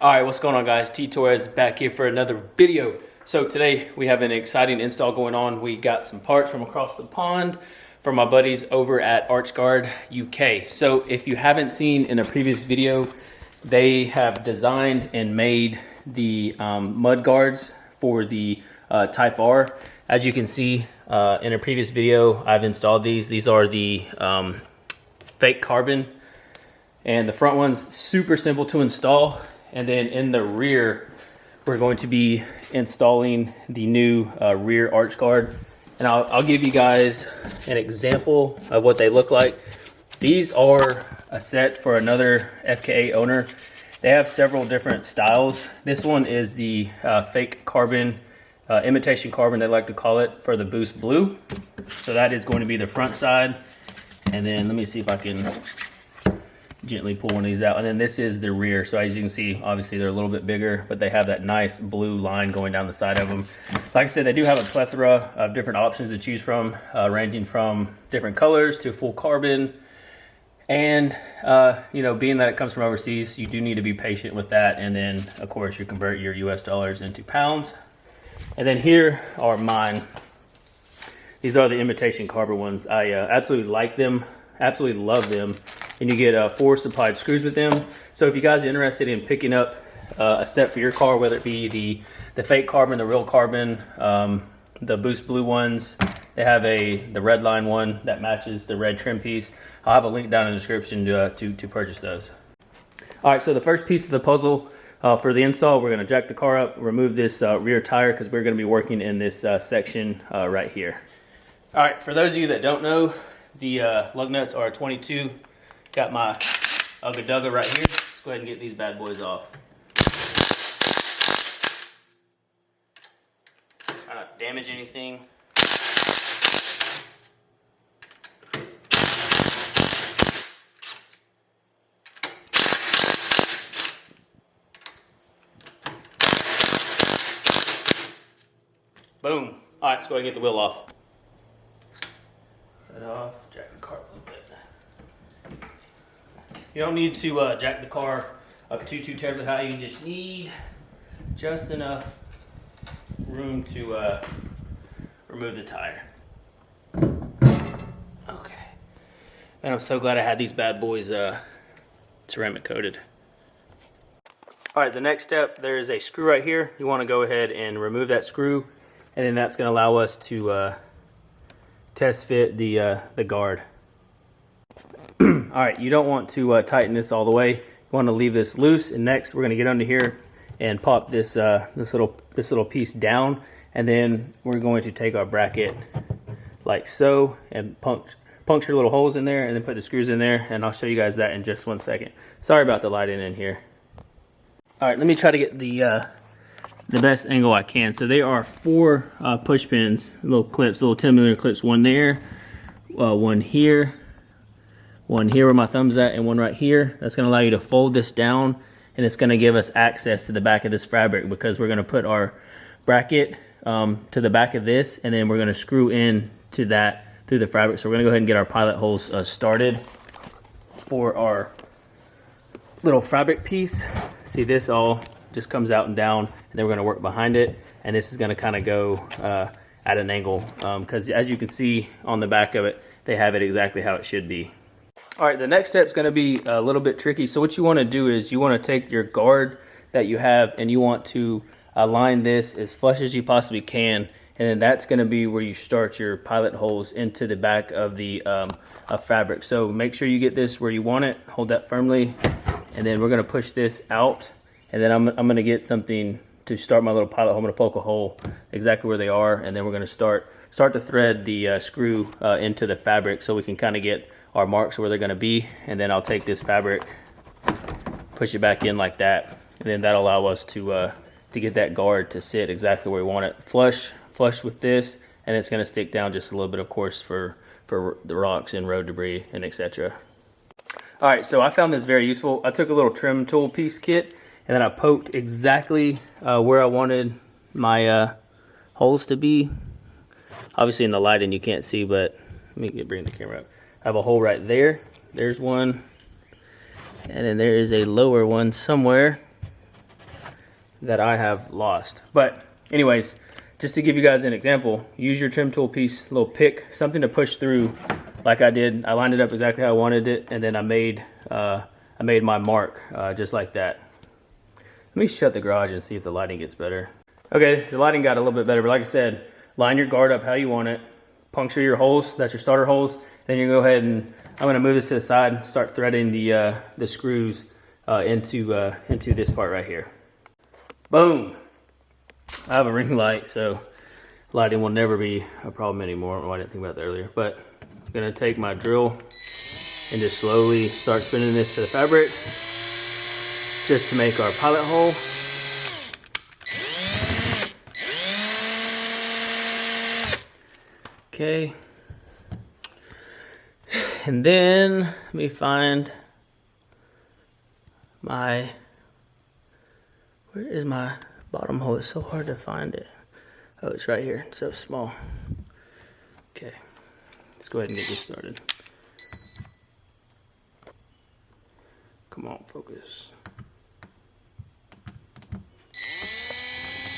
All right, what's going on, guys? T Torres back here for another video. So today we have an exciting install going on. We got some parts from across the pond from my buddies over at Archguard UK. So if you haven't seen in a previous video, they have designed and made the mud guards for the Type R. As you can see in a previous video, I've installed these. These are the fake carbon, and the front one's super simple to install. And then in the rear, we're going to be installing the new rear arch guard. And I'll give you guys an example of what they look like. These are a set for another FKA owner. They have several different styles. This one is the fake carbon, imitation carbon they like to call it, for the Boost Blue. So that is going to be the front side. And then let me see if I can gently pull one of these out, and then this is the rear. So as you can see, obviously they're a little bit bigger, but they have that nice blue line going down the side of them. Like I said, they do have a plethora of different options to choose from, ranging from different colors to full carbon. And you know, being that it comes from overseas, you do need to be patient with that. And then of course you convert your US dollars into pounds. And then here are mine. These are the imitation carbon ones. I absolutely like them, absolutely love them. And you get 4 supplied screws with them. So if you guys are interested in picking up a set for your car, whether it be the fake carbon, the real carbon, the Boost Blue ones, they have the red line one that matches the red trim piece. I'll have a link down in the description to purchase those. All right, so the first piece of the puzzle for the install, we're gonna jack the car up, remove this rear tire, because we're gonna be working in this section right here. All right, for those of you that don't know, the lug nuts are 22. Got my Ugga Dugga right here. Let's go ahead and get these bad boys off. Try not to damage anything. Boom. All right, let's go ahead and get the wheel off. That off, jack the car a little bit. You don't need to jack the car up too terribly high. You just need just enough room to remove the tire. Okay. Man, I'm so glad I had these bad boys ceramic coated. All right, the next step, there is a screw right here. You want to go ahead and remove that screw, and then that's going to allow us to test fit the guard. All right, you don't want to tighten this all the way. You want to leave this loose. And next, we're going to get under here and pop this this little piece down, and then we're going to take our bracket like so and puncture little holes in there, and then put the screws in there. And I'll show you guys that in just 1 second. Sorry about the lighting in here. All right, let me try to get the best angle I can. So they are 4 push pins, little clips, little 10mm clips. One there, one here, one here where my thumb's at, and one right here. That's going to allow you to fold this down, and it's going to give us access to the back of this fabric, because we're going to put our bracket to the back of this, and then we're going to screw in to that through the fabric. So we're going to go ahead and get our pilot holes started for our little fabric piece. See, this all just comes out and down, and then we're going to work behind it, and this is going to kind of go at an angle, because as you can see on the back of it, they have it exactly how it should be. All right, the next step is going to be a little bit tricky. So what you want to do is you want to take your guard that you have, and you want to align this as flush as you possibly can, and then that's going to be where you start your pilot holes into the back of the fabric. So make sure you get this where you want it, hold that firmly, and then we're going to push this out, and then I'm going to get something to start my little pilot hole. I'm going to poke a hole exactly where they are, and then we're going to start to thread the screw into the fabric, so we can kind of get our marks where they're going to be. And then I'll take this fabric, push it back in like that, and then that'll allow us to get that guard to sit exactly where we want it, flush with this, and it's going to stick down just a little bit, of course, for the rocks and road debris and etc. All right, so I found this very useful. I took a little trim tool piece kit, and then I poked exactly where I wanted my holes to be. Obviously in the lighting you can't see, but let me bring the camera up. I have a hole right there. There's one. And then there is a lower one somewhere. that I have lost. But anyways, just to give you guys an example, use your trim tool piece, little pick, something to push through like I did. I lined it up exactly how I wanted it, and then I made my mark just like that. Let me shut the garage and see if the lighting gets better. Okay, the lighting got a little bit better, but like I said, line your guard up how you want it, puncture your holes, that's your starter holes, then you go ahead and I'm gonna move this to the side and start threading the screws into this part right here. Boom! I have a ring light, so lighting will never be a problem anymore. Well, I didn't think about that earlier, but I'm gonna take my drill and just slowly start spinning this to the fabric just to make our pilot hole. Okay. And then let me find where is my bottom hole? It's so hard to find it. Oh, it's right here. It's so small. Okay, let's go ahead and get this started. Come on, focus.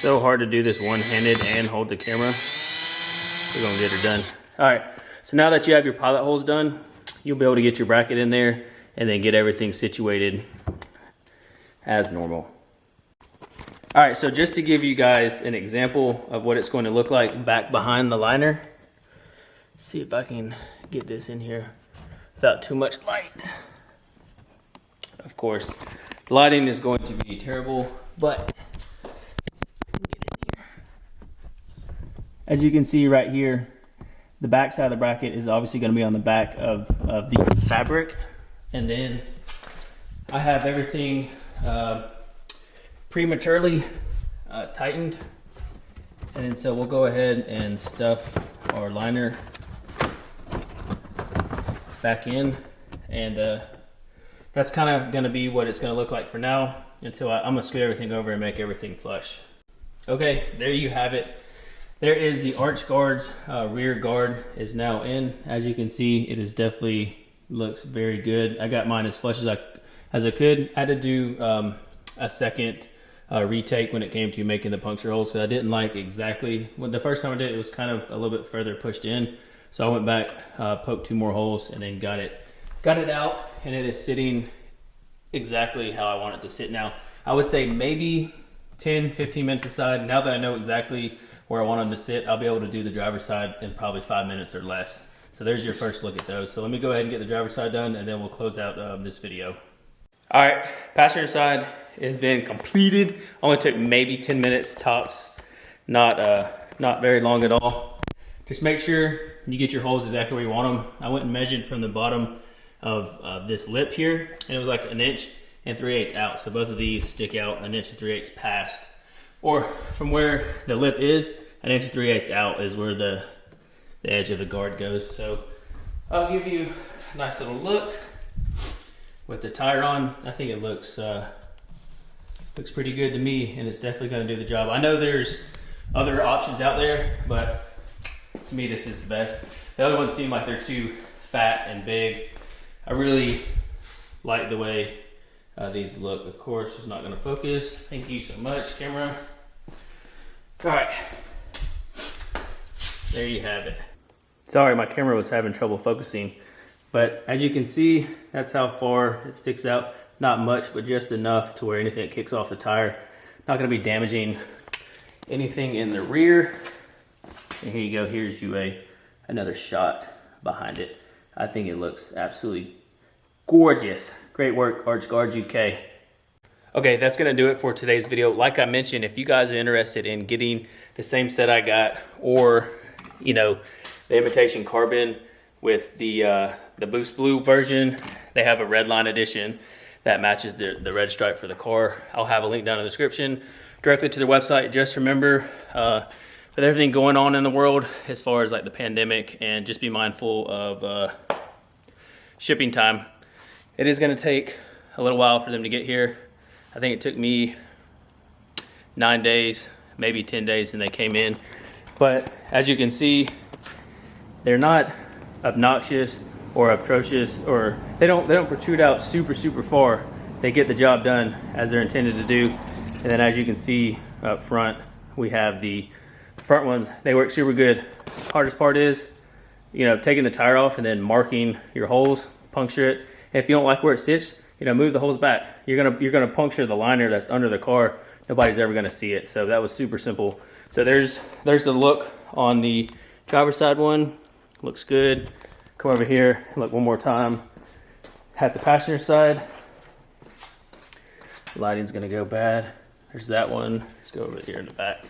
So hard to do this one-handed and hold the camera. We're gonna get her done. All right, so now that you have your pilot holes done, you'll be able to get your bracket in there and then get everything situated as normal. All right, so just to give you guys an example of what it's going to look like back behind the liner. See if I can get this in here without too much light. Of course, the lighting is going to be terrible, but let's see if I can get in here. As you can see right here, the back side of the bracket is obviously going to be on the back of the fabric. And then I have everything prematurely tightened. And then so we'll go ahead and stuff our liner back in. And that's kind of going to be what it's going to look like for now until I'm going to scoot everything over and make everything flush. Okay, there you have it. There is the arch guard's rear guard is now in. As you can see, it is definitely looks very good. I got mine as flush as I could. I had to do a second retake when it came to making the puncture holes, because I didn't like exactly when the first time I did it was kind of a little bit further pushed in. So I went back, poked 2 more holes, and then got it out, and it is sitting exactly how I want it to sit now. I would say maybe 10-15 minutes aside. Now that I know exactly where I want them to sit, I'll be able to do the driver's side in probably 5 minutes or less. So there's your first look at those. So let me go ahead and get the driver's side done, and then we'll close out this video. All right, passenger side has been completed. Only took maybe 10 minutes tops. Not very long at all. Just make sure you get your holes exactly where you want them. I went and measured from the bottom of this lip here, and it was like 1 3/8 inches out. So both of these stick out 1 3/8 inches past. Or from where the lip is, 1 3/8 inches out is where the edge of the guard goes. So I'll give you a nice little look with the tire on. I think it looks pretty good to me, and it's definitely going to do the job. I know there's other options out there, but to me this is the best. The other ones seem like they're too fat and big. I really like the way these look. Of course, it's not going to focus. Thank you so much, camera. All right, there you have it. Sorry, my camera was having trouble focusing, but as you can see, that's how far it sticks out. Not much, but just enough to where anything that kicks off the tire, not going to be damaging anything in the rear. And here you go. Here's you another shot behind it. I think it looks absolutely gorgeous. Great work, Arch Guard UK. Okay, that's gonna do it for today's video. Like I mentioned, if you guys are interested in getting the same set I got, or the imitation carbon with the Boost Blue version, they have a red line edition that matches the red stripe for the car. I'll have a link down in the description directly to their website. Just remember, with everything going on in the world as far as like the pandemic, and just be mindful of shipping time. It is going to take a little while for them to get here. I think it took me 9 days, maybe 10 days, and they came in. But as you can see, they're not obnoxious or atrocious, or they don't protrude out super far. They get the job done as they're intended to do. And then as you can see up front, we have the front ones. They work super good. Hardest part is, you know, taking the tire off and then marking your holes, puncture it. If you don't like where it's stitched, you know, move the holes back. You're gonna puncture the liner that's under the car. Nobody's ever gonna see it. So that was super simple. So there's the look on the driver's side one. Looks good. Come over here, look one more time. At the passenger side, lighting's gonna go bad. There's that one. Let's go over here in the back.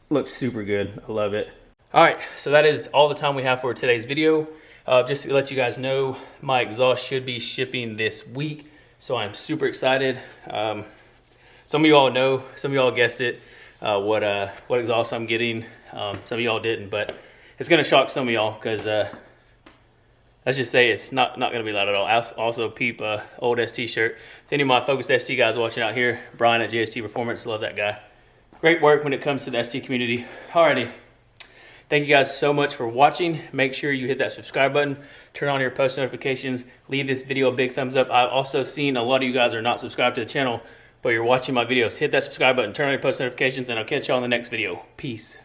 Looks super good. I love it. All right, so that is all the time we have for today's video. Just to let you guys know, my exhaust should be shipping this week, so I'm super excited. Some of you all know, some of y'all guessed it, what exhaust I'm getting. Some of y'all didn't, but it's gonna shock some of y'all because let's just say it's not gonna be loud at all. I also peep old ST shirt. To any of my Focus ST guys watching out here, Brian at JST Performance, love that guy. Great work when it comes to the ST community. Alrighty. Thank you guys so much for watching. Make sure you hit that subscribe button, turn on your post notifications, leave this video a big thumbs up. I've also seen a lot of you guys are not subscribed to the channel, but you're watching my videos. Hit that subscribe button, turn on your post notifications, and I'll catch you on the next video. Peace.